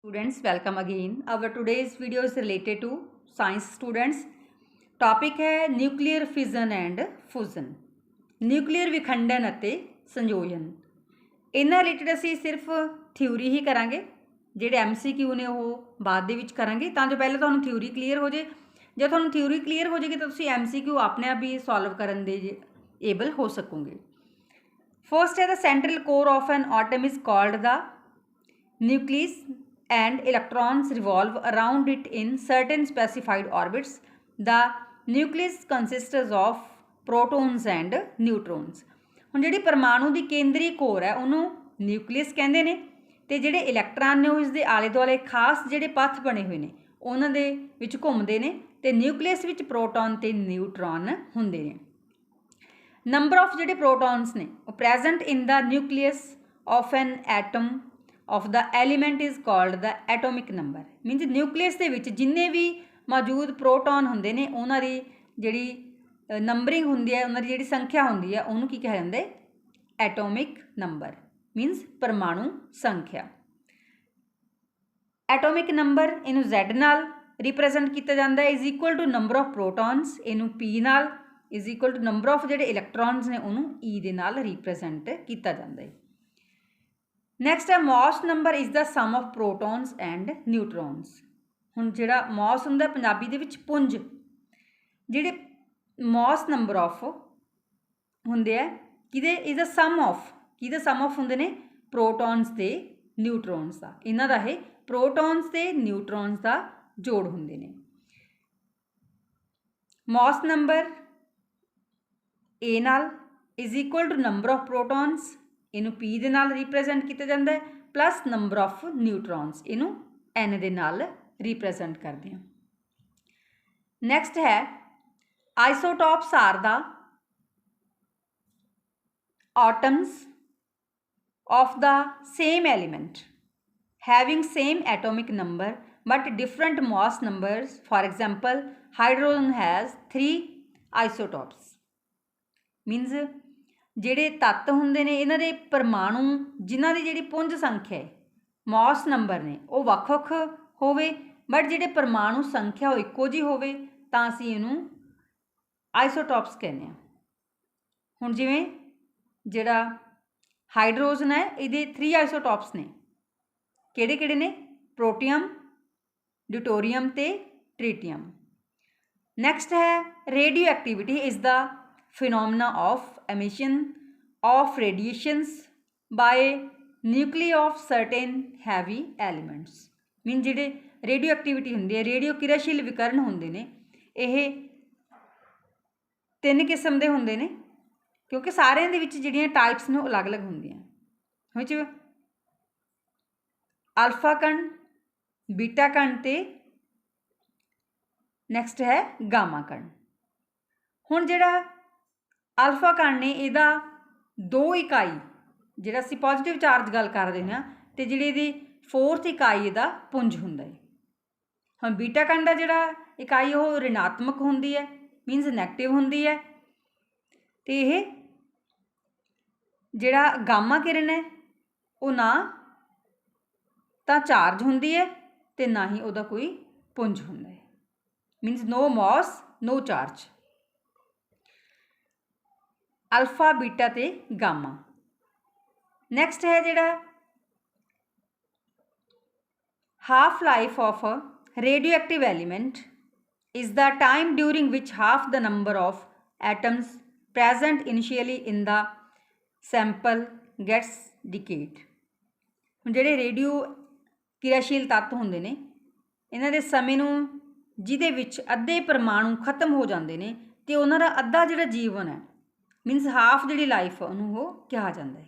Students, welcome again. Our today's video is related to science students. Topic है nuclear fission and फूजन, nuclear विखंडन ਅਤੇ ਸੰਯੋਜਨ। ਇਹਨਾਂ related ਅਸੀਂ ਸਿਰਫ ਥਿਊਰੀ ਹੀ ਕਰਾਂਗੇ। ਜਿਹੜੇ MCQ ਨੇ ਉਹ ਬਾਅਦ ਦੇ ਵਿੱਚ ਕਰਾਂਗੇ ਤਾਂ ਜੋ ਪਹਿਲਾਂ ਤੁਹਾਨੂੰ ਥਿਊਰੀ ਕਲੀਅਰ ਹੋ ਜੇ। ਜੇ ਤੁਹਾਨੂੰ ਥਿਊਰੀ ਕਲੀਅਰ ਹੋ ਜਾਏਗੀ ਤਾਂ ਤੁਸੀਂ MCQ ਆਪਣੇ ਆਪ ਹੀ ਸੋਲਵ ਕਰਨ ਦੇ ਏਬਲ ਹੋ ਸਕੋਗੇ। ਫਰਸਟ ਹੈ, the central core of an atom is called the nucleus and electrons revolve around it in certain specified orbits. The nucleus consists of protons and neutrons. ਹੁਣ ਜਿਹੜੀ ਪਰਮਾਣੂ ਦੀ ਕੇਂਦਰੀ ਕੋਰ ਹੈ ਉਹਨੂੰ ਨਿਊਕਲੀਅਸ ਕਹਿੰਦੇ ਨੇ ਤੇ ਜਿਹੜੇ ਇਲੈਕਟ੍ਰਾਨ ਨੇ ਉਹ ਇਸ ਦੇ ਆਲੇ ਦੁਆਲੇ ਖਾਸ ਜਿਹੜੇ ਪਥ ਬਣੇ ਹੋਏ ਨੇ ਉਹਨਾਂ ਦੇ ਵਿੱਚ ਘੁੰਮਦੇ ਨੇ ਤੇ ਨਿਊਕਲੀਅਸ ਵਿੱਚ ਪ੍ਰੋਟੋਨ ਤੇ ਨਿਊਟਰੋਨ ਹੁੰਦੇ ਨੇ। ਨੰਬਰ ਆਫ ਜਿਹੜੇ ਪ੍ਰੋਟੋਨਸ ਨੇ ਉਹ present in the nucleus of an atom of the element is called the atomic number. means nucleus ਦੇ ਵਿੱਚ ਜਿੰਨੇ ਵੀ ਮੌਜੂਦ ਪ੍ਰੋਟੋਨ ਹੁੰਦੇ ਨੇ ਉਹਨਾਂ ਦੀ ਜਿਹੜੀ ਨੰਬਰਿੰਗ ਹੁੰਦੀ ਹੈ, ਉਹਨਾਂ ਦੀ ਜਿਹੜੀ ਸੰਖਿਆ ਹੁੰਦੀ ਹੈ ਉਹਨੂੰ ਕੀ ਕਿਹਾ ਜਾਂਦਾ ਹੈ? Atomic number. ਮੀਨਸ ਪਰਮਾਣੂ ਸੰਖਿਆ। ਐਟੋਮਿਕ ਨੰਬਰ ਇਹਨੂੰ Z ਨਾਲ ਰਿਪਰੈਜ਼ੈਂਟ ਕੀਤਾ ਜਾਂਦਾ ਹੈ is equal to number of protons, ਇਹਨੂੰ P ਨਾਲ is equal to number of ਜਿਹੜੇ ਇਲੈਕਟ੍ਰੋਨਸ ਨੇ ਉਹਨੂੰ E ਦੇ ਨਾਲ ਰਿਪਰੈਜ਼ੈਂਟ ਕੀਤਾ ਜਾਂਦਾ ਹੈ। ਨੈਕਸਟ ਹੈ mass number is the sum of protons and neutrons. ਹੁਣ ਜਿਹੜਾ ਮੌਸ ਹੁੰਦਾ ਪੰਜਾਬੀ ਦੇ ਵਿੱਚ ਪੁੰਜ, ਜਿਹੜੇ ਮੌਸ ਨੰਬਰ ਆਫ ਹੁੰਦੇ ਆ ਕਿਹਦੇ ਇਜ਼ ਦਾ ਸਮ ਆਫ, ਕਿਹਦਾ ਸਮ ਆਫ ਹੁੰਦੇ ਨੇ? ਪ੍ਰੋਟੋਨਸ ਤੇ ਨਿਊਟਰੋਨਸ ਦਾ। ਇਹਨਾਂ ਦਾ ਇਹ ਪ੍ਰੋਟੋਨਸ ਤੇ ਨਿਊਟਰੋਨਸ ਦਾ ਜੋੜ ਹੁੰਦੇ ਨੇ। ਮੌਸ ਨੰਬਰ A ਨਾਲ is equal to number of protons, ਇਹਨੂੰ P ਦੇ ਨਾਲ ਰਿਪਰੈਜ਼ੈਂਟ ਕੀਤਾ ਜਾਂਦਾ ਹੈ, ਪਲੱਸ ਨੰਬਰ ਆਫ ਨਿਊਟਰੋਨਸ, ਇਹਨੂੰ N ਦੇ ਨਾਲ ਰਿਪਰੈਜ਼ੈਂਟ ਕਰਦੇ ਹਾਂ। ਨੈਕਸਟ ਹੈ isotopes are the atoms of the same element having same atomic number but different mass numbers. For example, hydrogen has 3 isotopes. means ਜਿਹੜੇ ਤੱਤ ਹੁੰਦੇ ਨੇ ਇਹਨਾਂ ਦੇ ਪਰਮਾਣੂ ਜਿਨ੍ਹਾਂ ਦੀ ਜਿਹੜੀ ਪੁੰਜ ਸੰਖਿਆ ਹੈ, ਮੌਸ ਨੰਬਰ ਨੇ ਉਹ ਵੱਖ-ਵੱਖ ਹੋਵੇ ਬਟ ਜਿਹੜੇ ਪਰਮਾਣੂ ਸੰਖਿਆ ਉਹ ਇੱਕੋ ਜਿਹੀ ਹੋਵੇ ਤਾਂ ਅਸੀਂ ਇਹਨੂੰ ਆਈਸੋਟੋਪਸ ਕਹਿੰਦੇ ਹਾਂ। ਹੁਣ ਜਿਵੇਂ ਜਿਹੜਾ ਹਾਈਡਰੋਜਨ ਹੈ ਇਹਦੇ 3 ਆਈਸੋਟੋਪਸ ਨੇ, ਕਿਹੜੇ ਕਿਹੜੇ ਨੇ? ਪ੍ਰੋਟੀਅਮ, ਡਿਊਟੋਰੀਅਮ ਤੇ ਟ੍ਰੀਟੀਅਮ। ਨੈਕਸਟ ਹੈ radio activity is the phenomena of emission of radiations by nuclei of certain heavy elements. mean ਜਿਹੜੇ ਰੇਡੀਓ ਐਕਟੀਵਿਟੀ ਹੁੰਦੀ ਹੈ, ਰੇਡੀਓ ਕਿਰਿਆਸ਼ੀਲ ਵਿਕਰਨ ਹੁੰਦੇ ਨੇ, ਇਹ 3 ਕਿਸਮ ਦੇ ਹੁੰਦੇ ਨੇ ਕਿਉਂਕਿ ਸਾਰਿਆਂ ਦੇ ਵਿੱਚ ਜਿਹੜੀਆਂ ਟਾਈਪਸ ਨੇ ਉਹ ਅਲੱਗ-ਅਲੱਗ ਹੁੰਦੀਆਂ। ਵਿੱਚ ਅਲਫਾ ਕਣ, ਬੀਟਾ ਕਣ ਤੇ ਨੈਕਸਟ ਹੈ ਗਾਮਾ ਕਣ। ਹੁਣ ਜਿਹੜਾ ਅਲਫਾ ਕਣ ਨੇ ਇਹਦਾ 2 ਇਕਾਈ, ਜਿਹੜਾ ਅਸੀਂ ਪੋਜ਼ੀਟਿਵ ਚਾਰਜ ਗੱਲ ਕਰਦੇ ਹਾਂ ਤੇ ਜਿਹੜੀ ਇਹਦੀ 4th ਇਕਾਈ ਇਹਦਾ ਪੁੰਜ ਹੁੰਦਾ ਹੈ। ਹੁਣ ਬੀਟਾ ਕਣ ਦਾ ਜਿਹੜਾ ਇਕਾਈ ਉਹ ਰਿਣਾਤਮਕ ਹੁੰਦੀ ਹੈ, ਮੀਨਸ ਨੈਗੇਟਿਵ ਹੁੰਦੀ ਹੈ, ਤੇ ਇਹ ਜਿਹੜਾ ਗਾਮਾ ਕਿਰਨ ਹੈ ਉਹ ਨਾ ਤਾਂ ਚਾਰਜ ਹੁੰਦੀ ਹੈ ਤੇ ਨਾ ਹੀ ਉਹਦਾ ਕੋਈ ਪੁੰਜ ਹੁੰਦਾ ਹੈ, means no mass no charge. Alpha, beta ਤੇ ਗਾਮਾ। ਨੈਕਸਟ ਹੈ ਜਿਹੜਾ half life of a radioactive element is the time during ਵਿਚ half the number of atoms present initially in the sample gets decayed. ਹੁਣ ਜਿਹੜੇ radio ਕਿਰਿਆਸ਼ੀਲ ਤੱਤ ਹੁੰਦੇ ਨੇ ਇਹਨਾਂ ਦੇ ਸਮੇਂ ਨੂੰ ਜਿਹਦੇ ਵਿੱਚ ਅੱਧੇ ਪਰਮਾਣੂ ਖਤਮ ਹੋ ਜਾਂਦੇ ਨੇ ਤੇ ਉਹਨਾਂ ਦਾ ਅੱਧਾ ਜਿਹੜਾ ਜੀਵਨ ਹੈ ਮੀਨਸ ਹਾਫ ਜਿਹੜੀ ਲਾਈਫ ਉਹਨੂੰ ਉਹ ਕਿਹਾ ਜਾਂਦਾ ਹੈ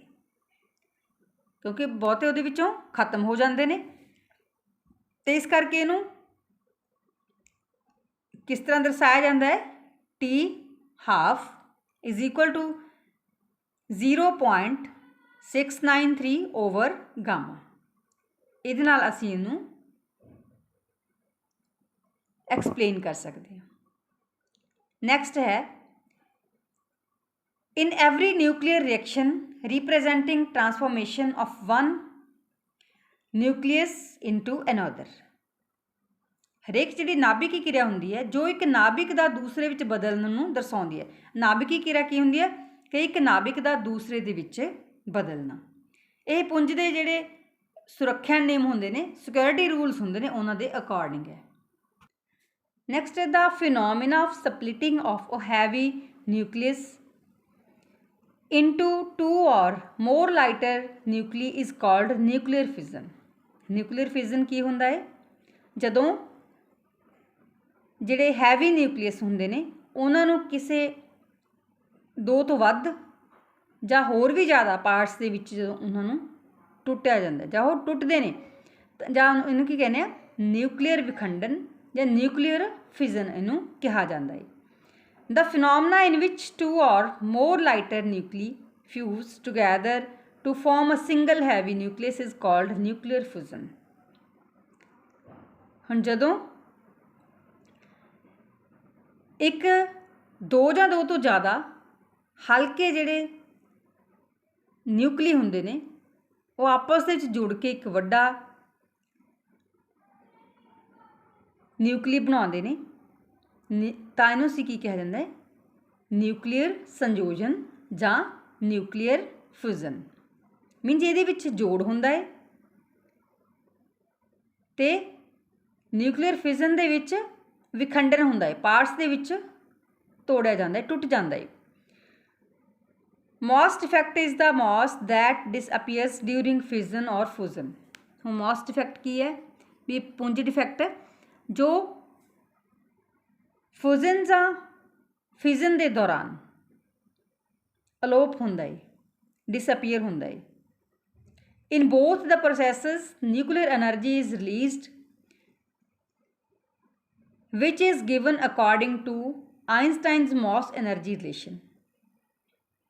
ਕਿਉਂਕਿ ਬਹੁਤੇ ਉਹਦੇ ਵਿੱਚੋਂ ਖਤਮ ਹੋ ਜਾਂਦੇ ਨੇ ਤੇ ਇਸ ਕਰਕੇ ਇਹਨੂੰ ਕਿਸ ਤਰ੍ਹਾਂ ਦਰਸਾਇਆ ਜਾਂਦਾ ਹੈ? T half is equal to 0.693 over gamma. ਇਹਦੇ ਨਾਲ ਅਸੀਂ ਇਹਨੂੰ ਐਕਸਪਲੇਨ ਕਰ ਸਕਦੇ ਹਾਂ। ਨੈਕਸਟ ਹੈ in every nuclear reaction representing transformation of one nucleus into another. ਹਰੇਕ ਜਿਹੜੀ ਨਾਭਿਕੀ ਕਿਰਿਆ ਹੁੰਦੀ ਹੈ ਜੋ ਇੱਕ ਨਾਭਿਕ ਦਾ ਦੂਸਰੇ ਵਿੱਚ ਬਦਲਣ ਨੂੰ ਦਰਸਾਉਂਦੀ ਹੈ। ਨਾਭਿਕੀ ਕਿਰਿਆ ਕੀ ਹੁੰਦੀ ਹੈ ਕਿ ਇੱਕ ਨਾਭਿਕ ਦਾ ਦੂਸਰੇ ਦੇ ਵਿੱਚ ਬਦਲਣਾ। ਇਹ ਪੁੰਜ ਦੇ ਜਿਹੜੇ ਸੁਰੱਖਿਆ ਨਿਯਮ ਹੁੰਦੇ ਨੇ, ਸਿਕਿਉਰਿਟੀ ਰੂਲਸ ਹੁੰਦੇ ਨੇ, ਉਹਨਾਂ ਦੇ ਅਕੋਰਡਿੰਗ ਹੈ। ਨੈਕਸਟ ਹੈ the phenomena of splitting of a heavy nucleus into two or more lighter nuclei is called nuclear fission। nuclear fission ਕੀ ਹੁੰਦਾ ਹੈ? ਜਦੋਂ ਜਿਹੜੇ ਹੈਵੀ ਨਿਊਕਲੀਅਸ ਹੁੰਦੇ ਨੇ ਉਹਨਾਂ ਨੂੰ ਕਿਸੇ ਦੋ ਤੋਂ ਵੱਧ ਜਾਂ ਹੋਰ ਵੀ ਜ਼ਿਆਦਾ ਪਾਰਟਸ ਦੇ ਵਿੱਚ ਜਦੋਂ ਉਹਨਾਂ ਨੂੰ ਟੁੱਟਿਆ ਜਾਂਦਾ ਜਾਂ ਉਹ ਟੁੱਟਦੇ ਨੇ ਜਾਂ ਇਹਨੂੰ ਕੀ ਕਹਿੰਦੇ ਆ, ਨਿਊਕਲੀਅਰ ਵਿਖੰਡਨ ਜਾਂ ਨਿਊਕਲੀਅਰ ਫਿਜ਼ਨ ਇਹਨੂੰ ਕਿਹਾ ਜਾਂਦਾ ਹੈ। The phenomena in which two or more lighter nuclei fuse together to form a single heavy nucleus is called nuclear fusion। ਹੁਣ ਜਦੋਂ ਇੱਕ ਦੋ ਜਾਂ ਦੋ ਤੋਂ ਜ਼ਿਆਦਾ ਹਲਕੇ ਜਿਹੜੇ ਨਿਊਕਲੀ ਹੁੰਦੇ ਨੇ ਉਹ ਆਪਸ ਵਿੱਚ ਜੁੜ ਕੇ ਇੱਕ ਵੱਡਾ ਨਿਊਕਲੀ ਬਣਾਉਂਦੇ ਨੇ ਤਾਂ ਇਹਨੂੰ ਅਸੀਂ ਕੀ ਕਿਹਾ ਜਾਂਦਾ ਹੈ? ਨਿਊਕਲੀਅਰ ਸੰਯੋਜਨ ਜਾਂ ਨਿਊਕਲੀਅਰ ਫਿਊਜ਼ਨ। ਮੀਨਜ਼ ਇਹਦੇ ਵਿੱਚ ਜੋੜ ਹੁੰਦਾ ਹੈ ਤੇ ਨਿਊਕਲੀਅਰ ਫਿਜ਼ਨ ਦੇ ਵਿੱਚ ਵਿਖੰਡਨ ਹੁੰਦਾ ਹੈ, ਪਾਰਟਸ ਦੇ ਵਿੱਚ ਤੋੜਿਆ ਜਾਂਦਾ ਹੈ, ਟੁੱਟ ਜਾਂਦਾ ਹੈ। Most effect is the mass that disappears during fission ਔਰ ਫੂਜ਼ਨ। ਹੁਣ ਮੋਸਟ ਇਫੈਕਟ ਕੀ ਹੈ? ਵੀ ਪੁੰਜ ਡਿਫੈਕਟ ਜੋ ਫੂਜ਼ਨ ਜਾਂ ਫਿਜ਼ਨ ਦੇ ਦੌਰਾਨ ਅਲੋਪ ਹੁੰਦਾ ਹੈ, ਡਿਸਅਪੀਅਰ ਹੁੰਦਾ ਹੈ। In both the processes nuclear energy is released which is given according to Einstein's Moss energy relation।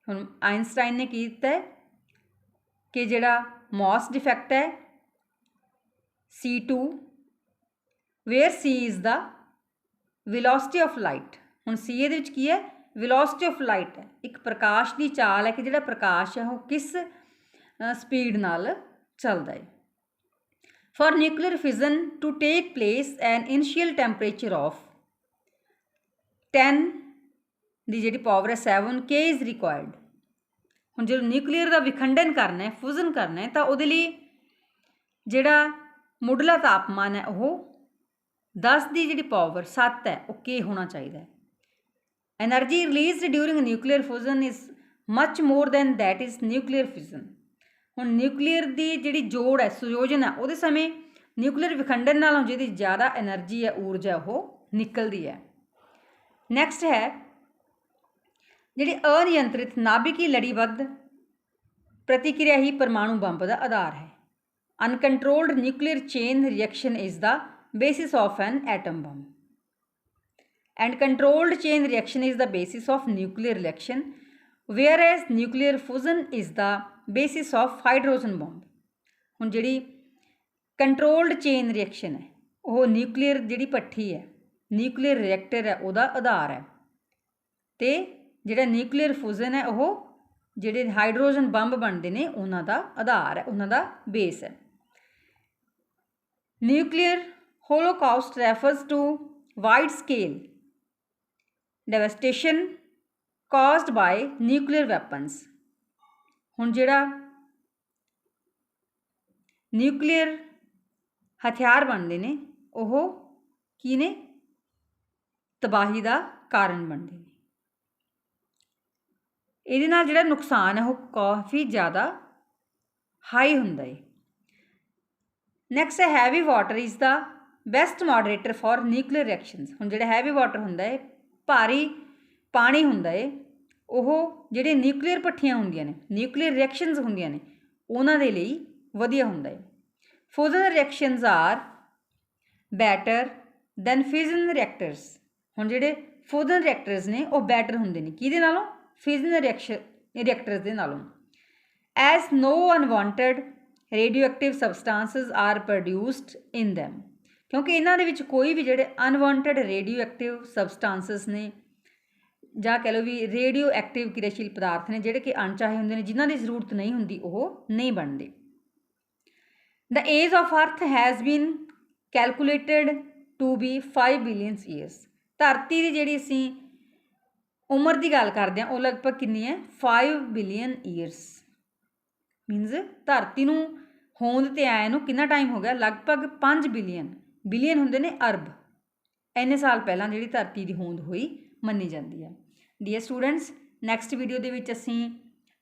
ਹੁਣ ਆਇਨਸਟਾਈਨ ਨੇ ਕੀ ਕੀਤਾ ਹੈ ਕਿ ਜਿਹੜਾ ਮੌਸ ਡਿਫੈਕਟ ਹੈ C2 where C is the velocity of light। ਹੁਣ C ਇਹਦੇ ਵਿੱਚ ਕੀ ਹੈ? velocity of light ਹੈ, ਇੱਕ ਪ੍ਰਕਾਸ਼ ਦੀ ਚਾਲ ਹੈ ਕਿ ਜਿਹੜਾ ਪ੍ਰਕਾਸ਼ ਹੈ ਉਹ ਕਿਸ ਸਪੀਡ ਨਾਲ ਚੱਲਦਾ ਹੈ। For nuclear fission to take place an initial temperature of 10 ਦੀ ਜਿਹੜੀ ਪਾਵਰ ਹੈ 7 K is required। ਹੁਣ ਜਦੋਂ ਨਿਊਕਲੀਅਰ ਦਾ ਵਿਖੰਡਨ ਕਰਨਾ ਹੈ, ਫਿਊਜ਼ਨ ਕਰਨਾ ਹੈ, ਤਾਂ ਉਹਦੇ ਲਈ ਜਿਹੜਾ ਮੁੱਢਲਾ ਤਾਪਮਾਨ ਹੈ ਉਹ 10 ਦੀ ਜਿਹੜੀ ਪਾਵਰ 7 ਹੈ ਉਹ K ਹੋਣਾ ਚਾਹੀਦਾ ਹੈ। Energy released during nuclear fusion is much more than that is nuclear fusion. ਹੁਣ ਨਿਊਕਲੀਅਰ ਦੀ ਜਿਹੜੀ ਜੋੜ ਹੈ, ਸੰਯੋਜਨ ਹੈ, ਉਹਦੇ ਸਮੇਂ ਨਿਊਕਲੀਅਰ ਵਿਖੰਡਨ ਨਾਲੋਂ ਜਿਹਦੀ ਜ਼ਿਆਦਾ ਐਨਰਜੀ ਹੈ, ਊਰਜਾ ਉਹ ਨਿਕਲਦੀ ਹੈ। ਨੈਕਸਟ ਹੈ ਜਿਹੜੀ ਅਨਿਯੰਤਰਿਤ ਨਾਭਿਕੀ ਲੜੀਬੱਧ ਪ੍ਰਤੀਕਿਰਿਆ ਹੀ ਪਰਮਾਣੂ ਬੰਬ ਦਾ ਆਧਾਰ ਹੈ। Uncontrolled nuclear chain reaction is the basis of an atom bomb and controlled chain reaction is the basis of nuclear reaction, whereas nuclear fusion is the basis of hydrogen bomb। ਹੁਣ ਜਿਹੜੀ controlled chain reaction ਹੈ ਉਹ nuclear ਜਿਹੜੀ ਭੱਠੀ ਹੈ, nuclear reactor ਹੈ, ਉਹਦਾ ਆਧਾਰ ਹੈ, ਤੇ ਜਿਹੜਾ ਨਿਊਕਲੀਅਰ ਫਿਊਜ਼ਨ ਹੈ ਉਹ ਜਿਹੜੇ ਹਾਈਡਰੋਜਨ ਬੰਬ ਬਣਦੇ ਨੇ ਉਹਨਾਂ ਦਾ ਆਧਾਰ ਹੈ, ਉਹਨਾਂ ਦਾ ਬੇਸ ਹੈ। Nuclear Holocaust refers to wide-scale devastation caused by nuclear weapons। ਹੁਣ ਜਿਹੜਾ ਨਿਊਕਲੀਅਰ ਹਥਿਆਰ ਬਣਦੇ ਨੇ ਉਹ ਕੀ ਨੇ? ਤਬਾਹੀ ਦਾ ਕਾਰਨ ਬਣਦੇ ਨੇ। ਇਹਦੇ ਨਾਲ ਜਿਹੜਾ ਨੁਕਸਾਨ ਹੈ ਉਹ ਕਾਫੀ ਜ਼ਿਆਦਾ ਹਾਈ ਹੁੰਦਾ ਹੈ। ਨੈਕਸਟ ਹੈ heavy water is the best moderator for nuclear reactions. ਹੁਣ ਜਿਹੜਾ ਹੈਵੀ ਵਾਟਰ ਹੁੰਦਾ ਹੈ, ਭਾਰੀ ਪਾਣੀ ਹੁੰਦਾ ਹੈ, ਉਹ ਜਿਹੜੇ ਨਿਊਕਲੀਅਰ ਭੱਠੀਆਂ ਹੁੰਦੀਆਂ ਨੇ, ਨਿਊਕਲੀਅਰ ਰਿਐਕਸ਼ਨਸ ਹੁੰਦੀਆਂ ਨੇ, ਉਹਨਾਂ ਦੇ ਲਈ ਵਧੀਆ ਹੁੰਦਾ ਹੈ। Fusion reactions are better than fission reactors. ਹੁਣ ਜਿਹੜੇ ਫਿਊਜ਼ਨ ਰਿਐਕਟਰਸ ਨੇ ਉਹ ਬੈਟਰ ਹੁੰਦੇ ਨੇ ਕਿਹਦੇ ਨਾਲੋਂ? ਫਿਜ਼ਨ ਰਿਐਕਟਰਸ ਦੇ ਨਾਲੋਂ। As no unwanted radioactive substances are produced in them. ਕਿਉਂਕਿ ਇਹਨਾਂ ਦੇ ਵਿੱਚ ਕੋਈ ਵੀ ਜਿਹੜੇ ਅਨਵਾਂਟਡ ਰੇਡੀਓ ਐਕਟਿਵ ਸਬਸਟੈਂਸਸ ਨੇ ਜਾਂ ਕਹਿ ਲਓ ਵੀ ਰੇਡੀਓ ਐਕਟਿਵ ਕਿਰਿਆਸ਼ੀਲ ਪਦਾਰਥ ਨੇ ਜਿਹੜੇ ਕਿ ਅਣਚਾਹੇ ਹੁੰਦੇ ਨੇ, ਜਿਨ੍ਹਾਂ ਦੀ ਜ਼ਰੂਰਤ ਨਹੀਂ ਹੁੰਦੀ, ਉਹ ਨਹੀਂ ਬਣਦੇ। The age of earth has been calculated to be 5 billion years. धरती की जिहड़ी असीं उम्र की गल करते हैं वो लगभग कितनी है 5 बिलियन ईयर्स। मीनस धरती नूं होंद ते आए नूं कितना टाइम हो गया, लगभग 5 बिलियन। बिलियन हुंदे ने अरब। इन्ने साल पहलां जिहड़ी धरती की होंद हुई मन्नी जाती है। डियर स्टूडेंट्स, नैक्सट वीडियो दे विच असीं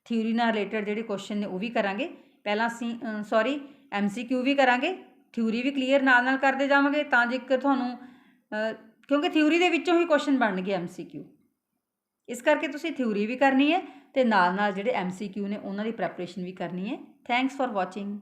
थ्योरी नाल रिलेटेड जिहड़े क्वेश्चन ने वो भी करांगे। पहलां असीं MCQ भी करांगे, थ्योरी भी क्लीयर नाल नाल करते जावांगे तां जेकर तुहानूं क्योंकि थ्योरी दे विच्चों ही क्वेश्चन बनणगे MCQ। इस करके तुसीं थ्योरी भी करनी है ते नाल नाल जिहड़े MCQ ने उन्हां दी प्रैपरेशन भी करनी है। Thanks for watching.